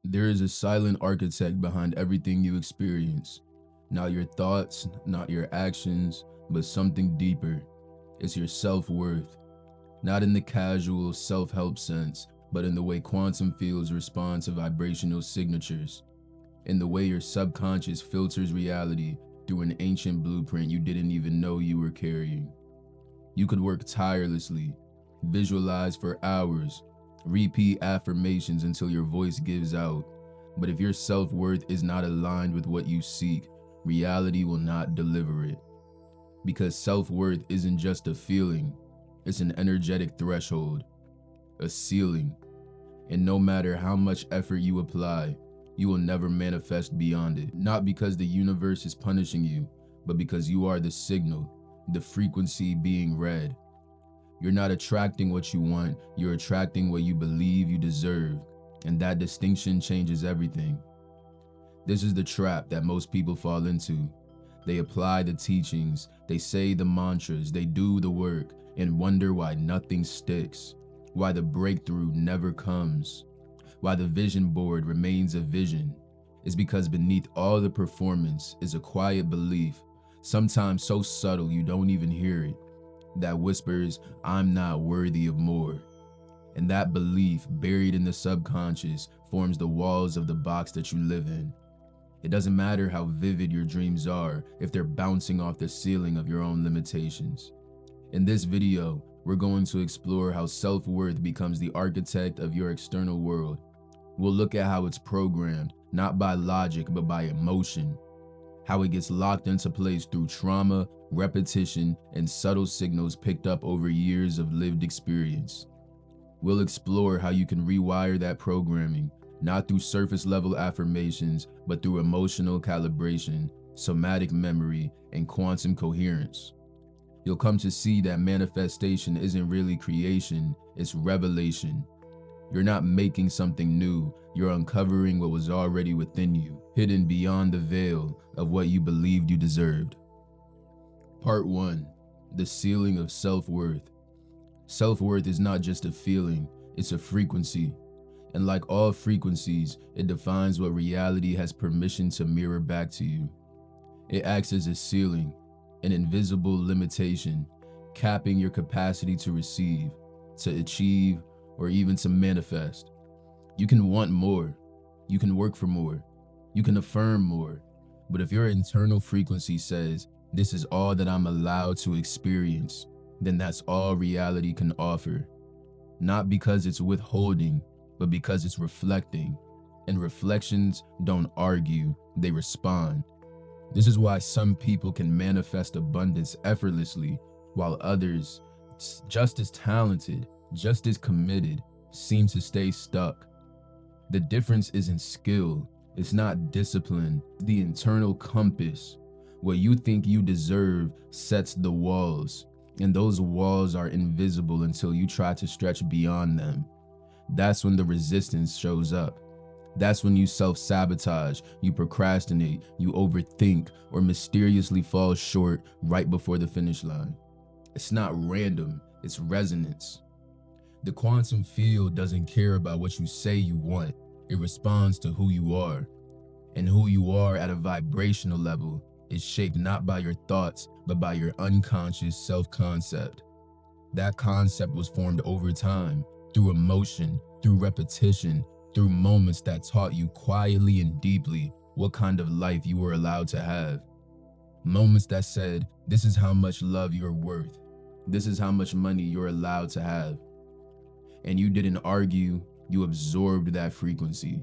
There is a silent architect behind everything you experience. Not your thoughts, not your actions, but something deeper. It's your self-worth. Not in the casual self-help sense, but in the way quantum fields respond to vibrational signatures. In the way your subconscious filters reality through an ancient blueprint you didn't even know you were carrying. You could work tirelessly, visualize for hours, repeat affirmations until your voice gives out. But if your self-worth is not aligned with what you seek, reality will not deliver it. Because self-worth isn't just a feeling, it's an energetic threshold, a ceiling. And no matter how much effort you apply, you will never manifest beyond it. Not because the universe is punishing you, but because you are the signal, the frequency being read. You're not attracting what you want, you're attracting what you believe you deserve. And that distinction changes everything. This is the trap that most people fall into. They apply the teachings, they say the mantras, they do the work, and wonder why nothing sticks, why the breakthrough never comes, why the vision board remains a vision. It's because beneath all the performance is a quiet belief, sometimes so subtle you don't even hear it, that whispers, "I'm not worthy of more." And that belief, buried in the subconscious, forms the walls of the box that you live in. It doesn't matter how vivid your dreams are if they're bouncing off the ceiling of your own limitations. In this video, we're going to explore how self-worth becomes the architect of your external world. We'll look at how it's programmed, not by logic, but by emotion. How it gets locked into place through trauma, repetition, and subtle signals picked up over years of lived experience. We'll explore how you can rewire that programming, not through surface level affirmations, but through emotional calibration, somatic memory, and quantum coherence. You'll come to see that manifestation isn't really creation, it's revelation. You're not making something new, you're uncovering what was already within you, hidden beyond the veil of what you believed you deserved. Part 1. The Ceiling of Self-Worth. Self-worth is not just a feeling, it's a frequency. And like all frequencies, it defines what reality has permission to mirror back to you. It acts as a ceiling, an invisible limitation, capping your capacity to receive, to achieve, or even to manifest. You can want more, you can work for more, you can affirm more, but if your internal frequency says, "This is all that I'm allowed to experience," then that's all reality can offer. Not because it's withholding, but because it's reflecting. And reflections don't argue, they respond. This is why some people can manifest abundance effortlessly, while others, just as talented, just as committed, seem to stay stuck. The difference isn't skill, it's not discipline, it's the internal compass. What you think you deserve sets the walls, and those walls are invisible until you try to stretch beyond them. That's when the resistance shows up. That's when you self-sabotage, you procrastinate, you overthink, or mysteriously fall short right before the finish line. It's not random, it's resonance. The quantum field doesn't care about what you say you want, it responds to who you are. And who you are at a vibrational level is shaped not by your thoughts, but by your unconscious self-concept. That concept was formed over time, through emotion, through repetition, through moments that taught you quietly and deeply what kind of life you were allowed to have. Moments that said, "This is how much love you're worth. This is how much money you're allowed to have." And you didn't argue, you absorbed that frequency.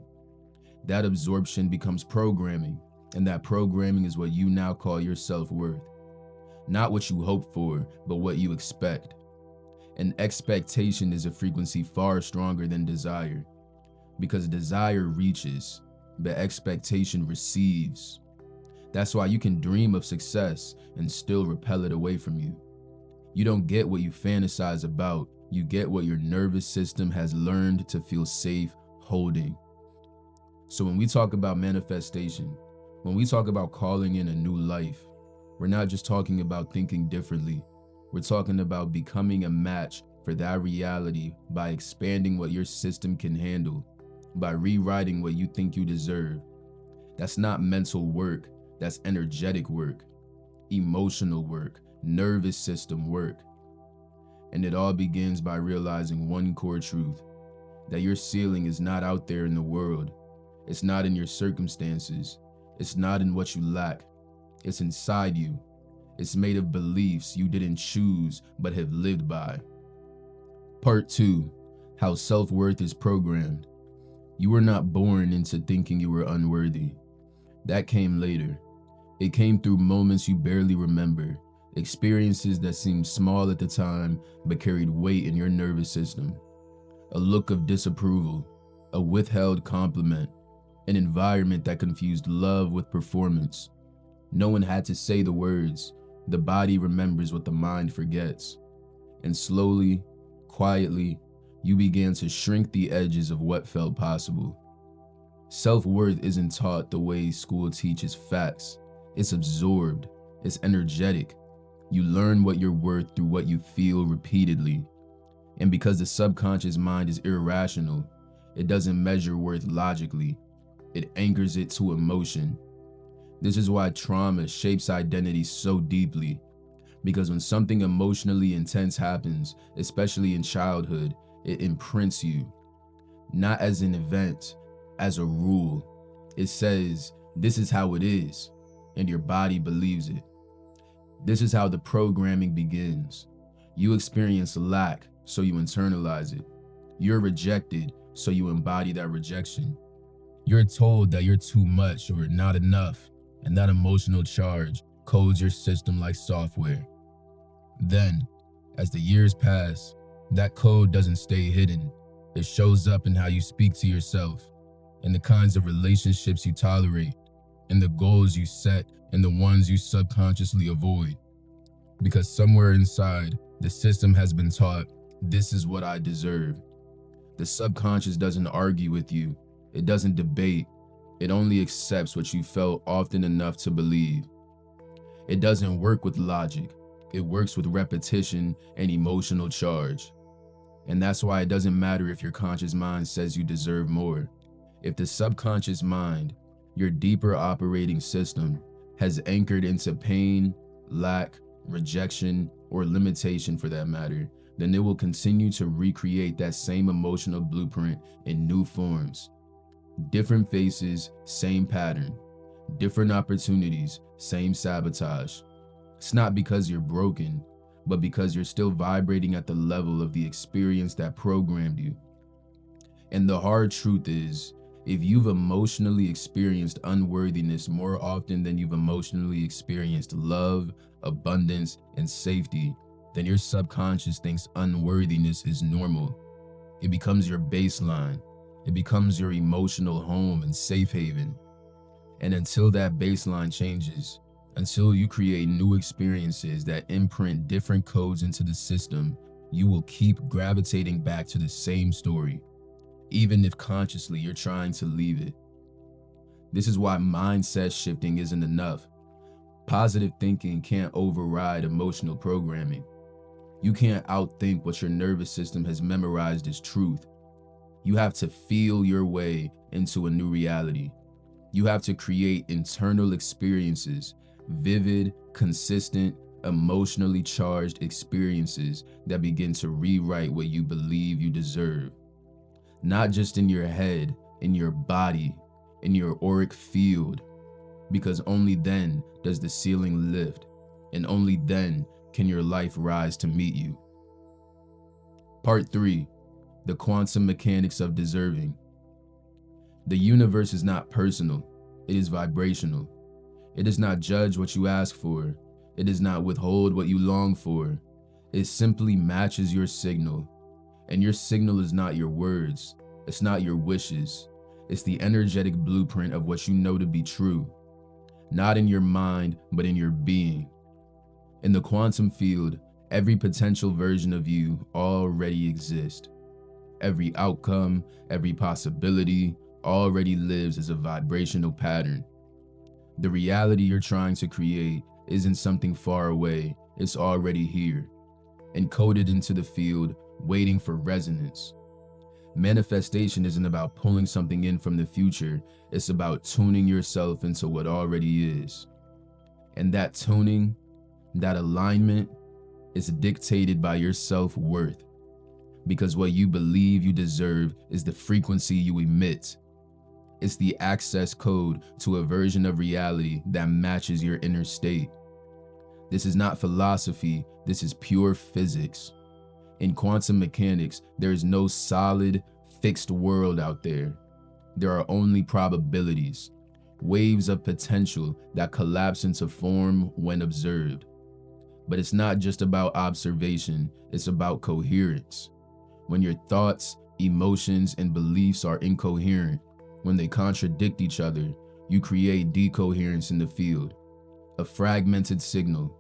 That absorption becomes programming, and that programming is what you now call your self-worth. Not what you hope for, but what you expect. And expectation is a frequency far stronger than desire, because desire reaches, but expectation receives. That's why you can dream of success and still repel it away from you. You don't get what you fantasize about, you get what your nervous system has learned to feel safe holding. So when we talk about manifestation, when we talk about calling in a new life, we're not just talking about thinking differently. We're talking about becoming a match for that reality by expanding what your system can handle. by rewriting what you think you deserve. That's not mental work, that's energetic work, emotional work, nervous system work. And it all begins by realizing one core truth, that your ceiling is not out there in the world. It's not in your circumstances. It's not in what you lack. It's inside you. It's made of beliefs you didn't choose but have lived by. Part 2, how self-worth is programmed. You were not born into thinking you were unworthy. That came later. It came through moments you barely remember, experiences that seemed small at the time but carried weight in your nervous system. A look of disapproval, a withheld compliment, an environment that confused love with performance. No one had to say the words. The body remembers what the mind forgets. And slowly, quietly, you began to shrink the edges of what felt possible. Self-worth isn't taught the way school teaches facts. It's absorbed. It's energetic. You learn what you're worth through what you feel repeatedly. And because the subconscious mind is irrational, it doesn't measure worth logically. It anchors it to emotion. This is why trauma shapes identity so deeply. Because when something emotionally intense happens, especially in childhood, it imprints you. Not as an event, as a rule. It says, this is how it is, and your body believes it. This is how the programming begins. You experience lack, so you internalize it. You're rejected, so you embody that rejection. You're told that you're too much or not enough, and that emotional charge codes your system like software. Then, as the years pass, that code doesn't stay hidden. It shows up in how you speak to yourself, in the kinds of relationships you tolerate, in the goals you set, and the ones you subconsciously avoid. Because somewhere inside, the system has been taught, this is what I deserve. The subconscious doesn't argue with you. It doesn't debate. It only accepts what you felt often enough to believe. It doesn't work with logic. It works with repetition and emotional charge. And that's why it doesn't matter if your conscious mind says you deserve more. If the subconscious mind, your deeper operating system, has anchored into pain, lack, rejection, or limitation for that matter, then it will continue to recreate that same emotional blueprint in new forms. Different faces, same pattern. Different opportunities, same sabotage. It's not because you're broken, but because you're still vibrating at the level of the experience that programmed you. And the hard truth is, if you've emotionally experienced unworthiness more often than you've emotionally experienced love, abundance, and safety, then your subconscious thinks unworthiness is normal. It becomes your baseline. It becomes your emotional home and safe haven. And until that baseline changes, until you create new experiences that imprint different codes into the system, you will keep gravitating back to the same story, even if consciously you're trying to leave it. This is why mindset shifting isn't enough. Positive thinking can't override emotional programming. You can't outthink what your nervous system has memorized as truth. You have to feel your way into a new reality. You have to create internal experiences, vivid, consistent, emotionally charged experiences that begin to rewrite what you believe you deserve. Not just in your head, in your body, in your auric field, because only then does the ceiling lift, and only then can your life rise to meet you. Part 3, the quantum mechanics of deserving. The universe is not personal, it is vibrational. It does not judge what you ask for. It does not withhold what you long for. It simply matches your signal. And your signal is not your words. It's not your wishes. It's the energetic blueprint of what you know to be true. Not in your mind, but in your being. In the quantum field, every potential version of you already exists. Every outcome, every possibility already lives as a vibrational pattern. The reality you're trying to create isn't something far away, it's already here, encoded into the field, waiting for resonance. Manifestation isn't about pulling something in from the future, it's about tuning yourself into what already is. And that tuning, that alignment, is dictated by your self-worth. Because what you believe you deserve is the frequency you emit. It's the access code to a version of reality that matches your inner state. This is not philosophy, this is pure physics. In quantum mechanics, there is no solid, fixed world out there. There are only probabilities, waves of potential that collapse into form when observed. But it's not just about observation, it's about coherence. When your thoughts, emotions, and beliefs are incoherent, when they contradict each other, you create decoherence in the field, a fragmented signal.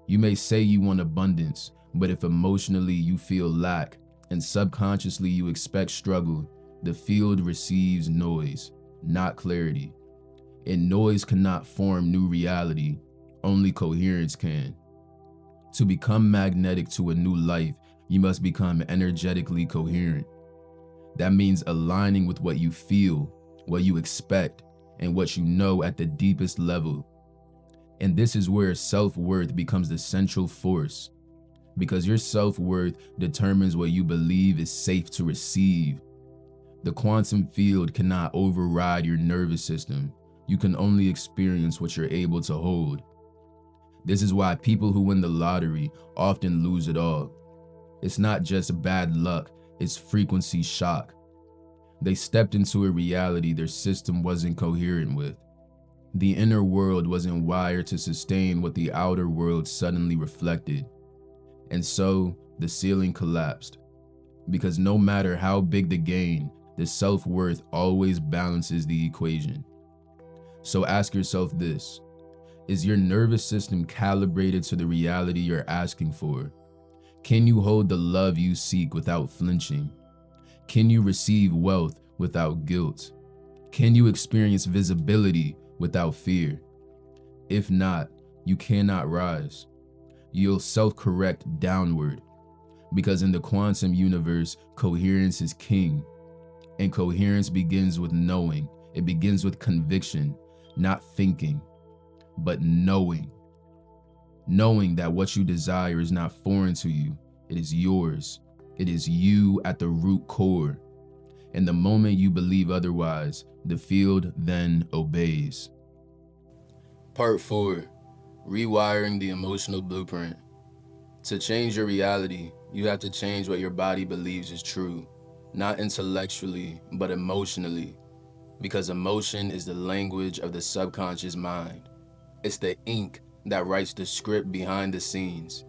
You may say you want abundance, but if emotionally you feel lack and subconsciously you expect struggle, the field receives noise, not clarity. And noise cannot form new reality, only coherence can. To become magnetic to a new life, you must become energetically coherent. That means aligning with what you feel, what you expect, and what you know at the deepest level. And this is where self-worth becomes the central force, because your self-worth determines what you believe is safe to receive. The quantum field cannot override your nervous system. You can only experience what you're able to hold. This is why people who win the lottery often lose it all. It's not just bad luck, it's frequency shock. They stepped into a reality their system wasn't coherent with. The inner world wasn't wired to sustain what the outer world suddenly reflected. And so, the ceiling collapsed. Because no matter how big the gain, the self-worth always balances the equation. So ask yourself this: is your nervous system calibrated to the reality you're asking for? Can you hold the love you seek without flinching? Can you receive wealth without guilt? Can you experience visibility without fear? If not, you cannot rise. You'll self-correct downward, because in the quantum universe, coherence is king. And coherence begins with knowing. It begins with conviction, not thinking, but knowing. Knowing that what you desire is not foreign to you, it is yours. It is you at the root core. And the moment you believe otherwise, the field then obeys. Part 4. Rewiring the emotional blueprint. To change your reality, you have to change what your body believes is true, not intellectually, but emotionally, because emotion is the language of the subconscious mind. It's the ink that writes the script behind the scenes.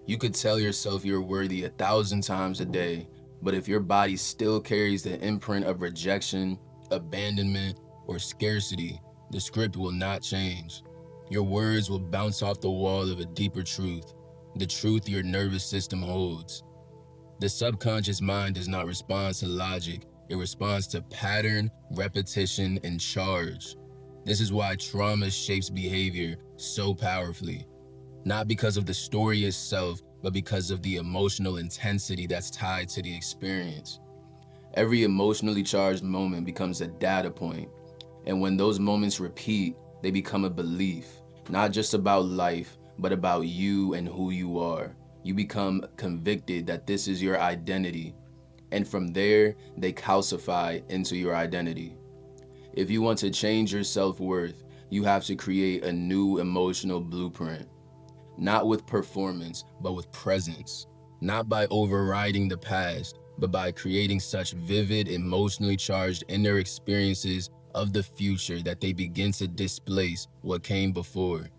You could tell yourself you're worthy 1,000 times a day, but if your body still carries the imprint of rejection, abandonment, or scarcity, the script will not change. Your words will bounce off the wall of a deeper truth, the truth your nervous system holds. The subconscious mind does not respond to logic, it responds to pattern, repetition, and charge. This is why trauma shapes behavior so powerfully. Not because of the story itself, but because of the emotional intensity that's tied to the experience. Every emotionally charged moment becomes a data point, and when those moments repeat, they become a belief, not just about life, but about you and who you are. You become convicted that this is your identity, and from there, they calcify into your identity. If you want to change your self-worth, you have to create a new emotional blueprint. Not with performance, but with presence. Not by overriding the past, but by creating such vivid, emotionally charged inner experiences of the future that they begin to displace what came before.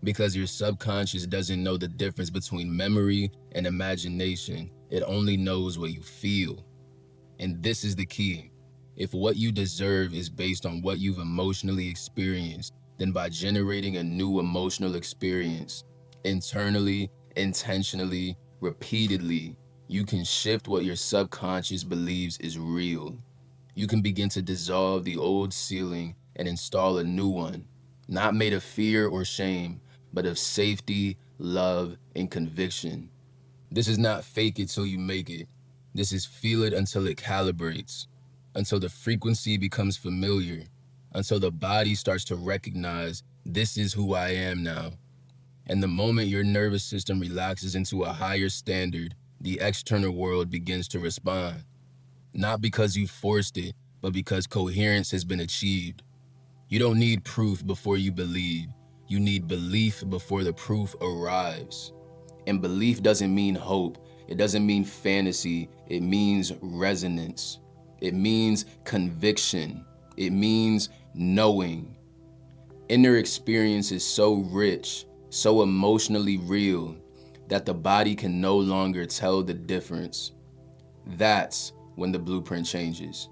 Because your subconscious doesn't know the difference between memory and imagination. It only knows what you feel. And this is the key. If what you deserve is based on what you've emotionally experienced, then by generating a new emotional experience, internally, intentionally, repeatedly, you can shift what your subconscious believes is real. You can begin to dissolve the old ceiling and install a new one, not made of fear or shame, but of safety, love, and conviction. This is not fake it till you make it. This is feel it until it calibrates, until the frequency becomes familiar, until the body starts to recognize this is who I am now. And the moment your nervous system relaxes into a higher standard, the external world begins to respond. Not because you forced it, but because coherence has been achieved. You don't need proof before you believe. You need belief before the proof arrives. And belief doesn't mean hope. It doesn't mean fantasy. It means resonance. It means conviction. It means knowing. Inner experience is so rich, so emotionally real, that the body can no longer tell the difference. That's when the blueprint changes.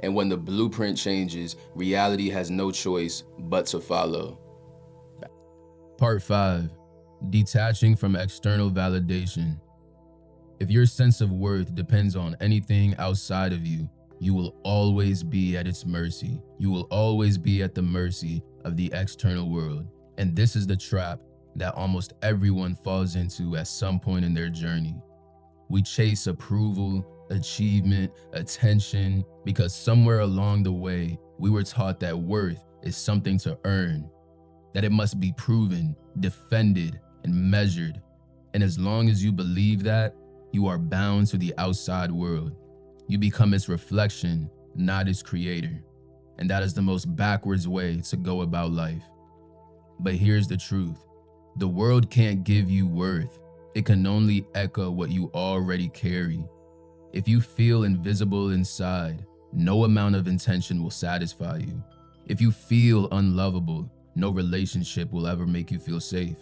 And when the blueprint changes, reality has no choice but to follow. Part 5. Detaching from external validation. If your sense of worth depends on anything outside of you, you will always be at its mercy. You will always be at the mercy of the external world. And this is the trap that almost everyone falls into at some point in their journey. We chase approval, achievement, attention, because somewhere along the way, we were taught that worth is something to earn, that it must be proven, defended, and measured. And as long as you believe that, you are bound to the outside world. You become its reflection, not its creator. And that is the most backwards way to go about life. But here's the truth. The world can't give you worth. It can only echo what you already carry. If you feel invisible inside, no amount of intention will satisfy you. If you feel unlovable, no relationship will ever make you feel safe.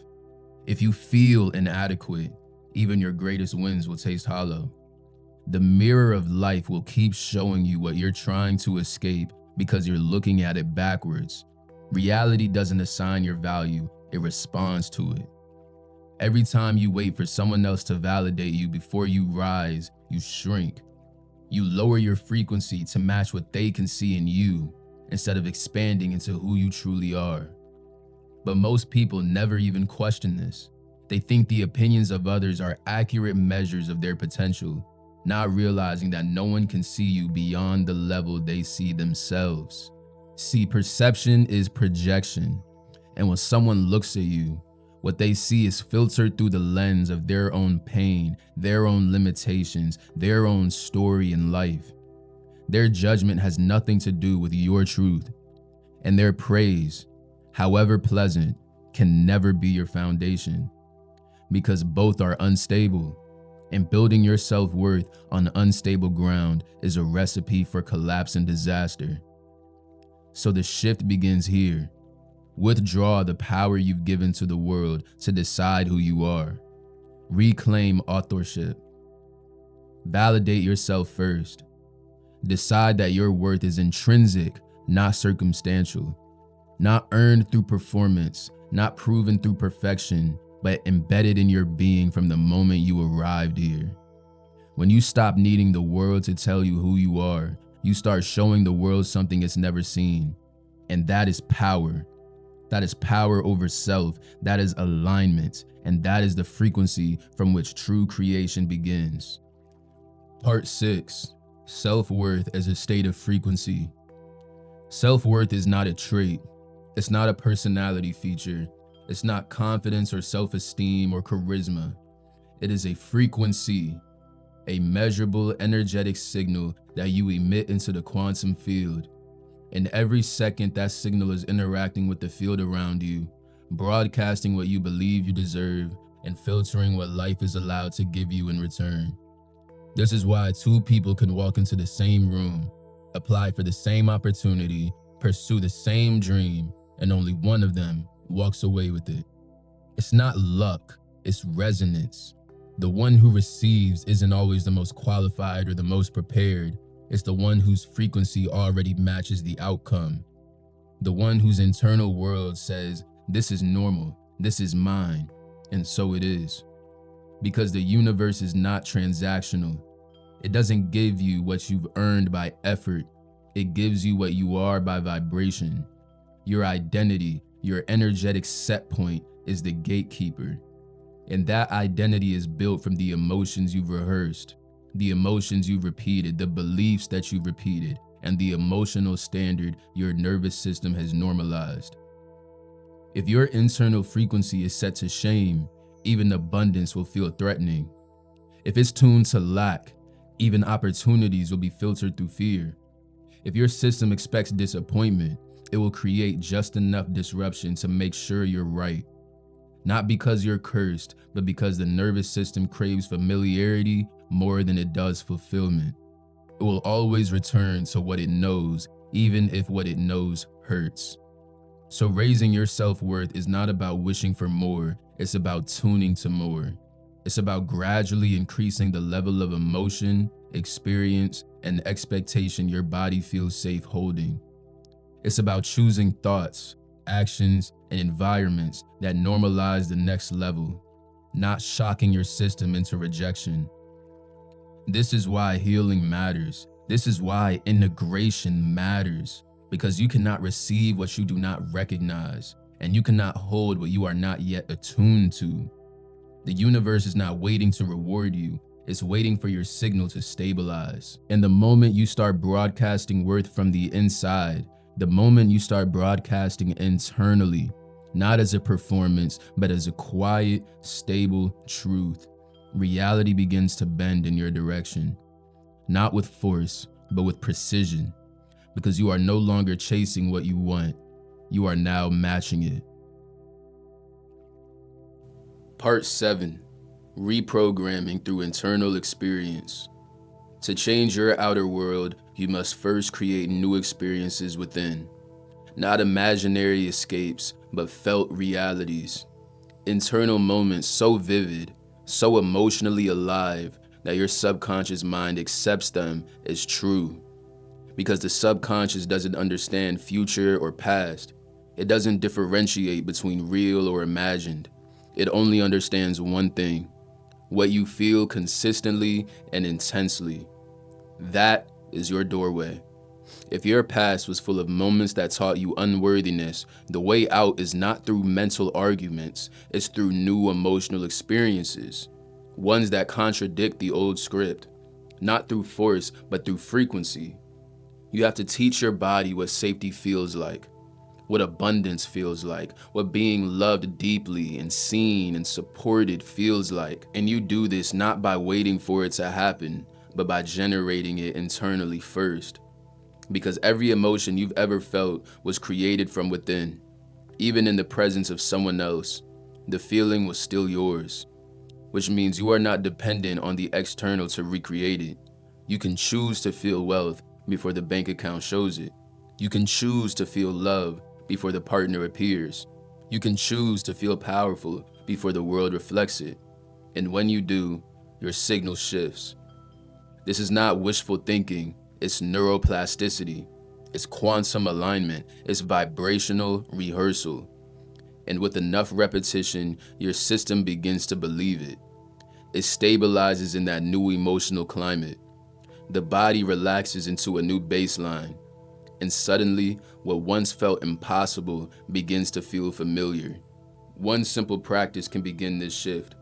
If you feel inadequate, even your greatest wins will taste hollow. The mirror of life will keep showing you what you're trying to escape because you're looking at it backwards. Reality doesn't assign your value, it responds to it. Every time you wait for someone else to validate you before you rise, you shrink. You lower your frequency to match what they can see in you, instead of expanding into who you truly are. But most people never even question this. They think the opinions of others are accurate measures of their potential, not realizing that no one can see you beyond the level they see themselves. See, perception is projection, and when someone looks at you, what they see is filtered through the lens of their own pain, their own limitations, their own story in life. Their judgment has nothing to do with your truth, and their praise, however pleasant, can never be your foundation, because both are unstable, and building your self-worth on unstable ground is a recipe for collapse and disaster. So the shift begins here. Withdraw the power you've given to the world to decide who you are. Reclaim authorship. Validate yourself first. Decide that your worth is intrinsic, not circumstantial. Not earned through performance, not proven through perfection, but embedded in your being from the moment you arrived here. When you stop needing the world to tell you who you are, you start showing the world something it's never seen. And that is power. That is power over self. That is alignment. And that is the frequency from which true creation begins. Part 6. Self-worth as a state of frequency. Self-worth is not a trait. It's not a personality feature. It's not confidence or self-esteem or charisma. It is a frequency, a measurable energetic signal that you emit into the quantum field. And every second that signal is interacting with the field around you, broadcasting what you believe you deserve and filtering what life is allowed to give you in return. This is why two people can walk into the same room, apply for the same opportunity, pursue the same dream, and only one of them walks away with it. It's not luck, it's resonance. The one who receives isn't always the most qualified or the most prepared. It's the one whose frequency already matches the outcome. The one whose internal world says, this is normal, this is mine, and so it is. Because the universe is not transactional. It doesn't give you what you've earned by effort. It gives you what you are by vibration. Your identity, your energetic set point is the gatekeeper. And that identity is built from the emotions you've rehearsed. the emotions you've repeated, the beliefs that you've repeated, and the emotional standard your nervous system has normalized. If your internal frequency is set to shame, even abundance will feel threatening. If it's tuned to lack, even opportunities will be filtered through fear. If your system expects disappointment, it will create just enough disruption to make sure you're right. Not because you're cursed, but because the nervous system craves familiarity more than it does fulfillment. It will always return to what it knows, even if what it knows hurts. So raising your self-worth is not about wishing for more, it's about tuning to more. It's about gradually increasing the level of emotion, experience, and expectation your body feels safe holding. It's about choosing thoughts, actions, and environments that normalize the next level, not shocking your system into rejection. This is why healing matters. This is why integration matters, because you cannot receive what you do not recognize, and you cannot hold what you are not yet attuned to. The universe is not waiting to reward you, it's waiting for your signal to stabilize. And the moment you start broadcasting worth from the inside, the moment you start broadcasting internally, not as a performance, but as a quiet, stable truth, reality begins to bend in your direction. Not with force, but with precision. Because you are no longer chasing what you want, you are now matching it. Part 7. Reprogramming through internal experience. To change your outer world, you must first create new experiences within. Not imaginary escapes, but felt realities. Internal moments so vivid, so emotionally alive, that your subconscious mind accepts them as true. Because the subconscious doesn't understand future or past. It doesn't differentiate between real or imagined. It only understands one thing: what you feel consistently and intensely. That is your doorway. If your past was full of moments that taught you unworthiness, the way out is not through mental arguments, it's through new emotional experiences, ones that contradict the old script, not through force, but through frequency. You have to teach your body what safety feels like, what abundance feels like, what being loved deeply and seen and supported feels like. And you do this not by waiting for it to happen, but by generating it internally first. Because every emotion you've ever felt was created from within. Even in the presence of someone else, the feeling was still yours. Which means you are not dependent on the external to recreate it. You can choose to feel wealth before the bank account shows it. You can choose to feel love before the partner appears. You can choose to feel powerful before the world reflects it. And when you do, your signal shifts. This is not wishful thinking, it's neuroplasticity. It's quantum alignment, it's vibrational rehearsal. And with enough repetition, your system begins to believe it. It stabilizes in that new emotional climate. The body relaxes into a new baseline. And suddenly, what once felt impossible begins to feel familiar. One simple practice can begin this shift.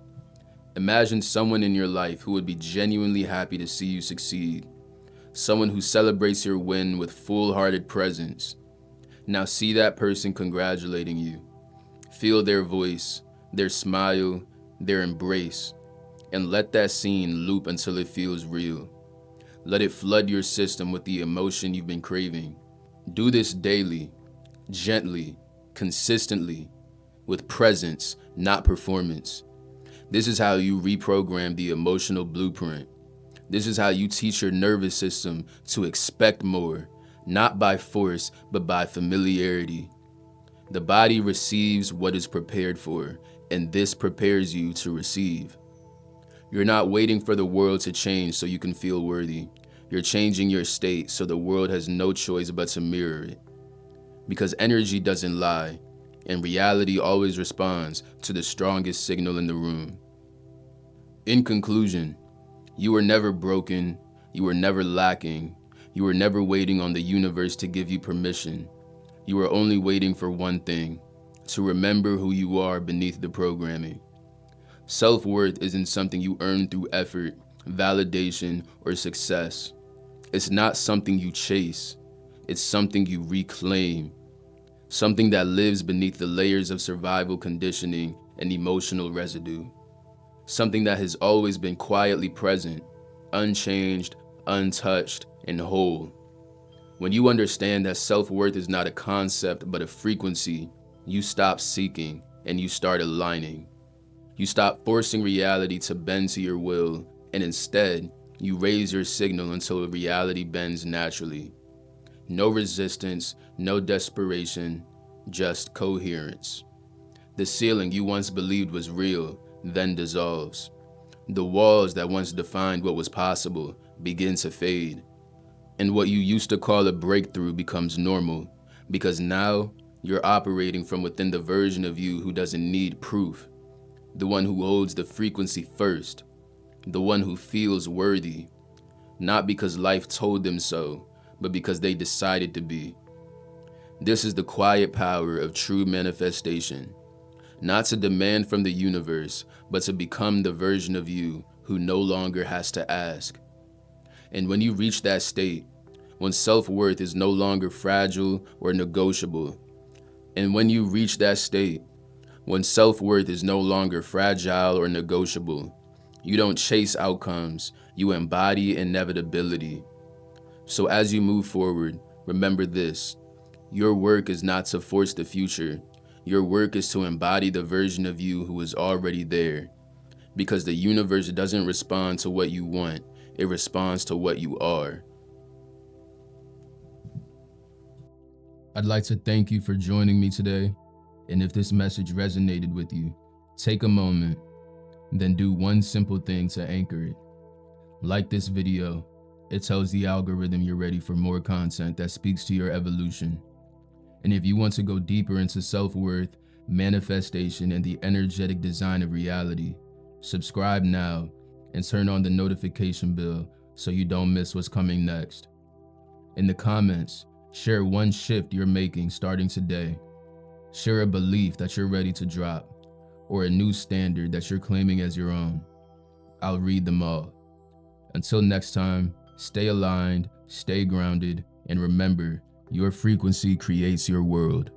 Imagine someone in your life who would be genuinely happy to see you succeed. Someone who celebrates your win with full-hearted presence. Now see that person congratulating you. Feel their voice, their smile, their embrace, and let that scene loop until it feels real. Let it flood your system with the emotion you've been craving. Do this daily, gently, consistently, with presence, not performance. This is how you reprogram the emotional blueprint. This is how you teach your nervous system to expect more, not by force, but by familiarity. The body receives what is prepared for, and this prepares you to receive. You're not waiting for the world to change so you can feel worthy. You're changing your state so the world has no choice but to mirror it. Because energy doesn't lie, and reality always responds to the strongest signal in the room. In conclusion, you were never broken, you were never lacking, you were never waiting on the universe to give you permission. You were only waiting for one thing: to remember who you are beneath the programming. Self-worth isn't something you earn through effort, validation, or success. It's not something you chase. It's something you reclaim. Something that lives beneath the layers of survival conditioning and emotional residue. Something that has always been quietly present, unchanged, untouched, and whole. When you understand that self-worth is not a concept but a frequency, you stop seeking and you start aligning. You stop forcing reality to bend to your will, and instead, you raise your signal until reality bends naturally. No resistance, no desperation, just coherence. The ceiling you once believed was real then dissolves. The walls that once defined what was possible begin to fade. And what you used to call a breakthrough becomes normal, because now you're operating from within the version of you who doesn't need proof, the one who holds the frequency first, the one who feels worthy, not because life told them so, but because they decided to be. This is the quiet power of true manifestation, not to demand from the universe, but to become the version of you who no longer has to ask. And when you reach that state, when self-worth is no longer fragile or negotiable, and when you reach that state, when self-worth is no longer fragile or negotiable, you don't chase outcomes, you embody inevitability. So as you move forward, remember this: your work is not to force the future. Your work is to embody the version of you who is already there. Because the universe doesn't respond to what you want, it responds to what you are. I'd like to thank you for joining me today. And if this message resonated with you, take a moment, then do one simple thing to anchor it. Like this video. It tells the algorithm you're ready for more content that speaks to your evolution. And if you want to go deeper into self-worth, manifestation, and the energetic design of reality, subscribe now and turn on the notification bell so you don't miss what's coming next. In the comments, share one shift you're making starting today. Share a belief that you're ready to drop, or a new standard that you're claiming as your own. I'll read them all. Until next time, stay aligned, stay grounded, and remember, your frequency creates your world.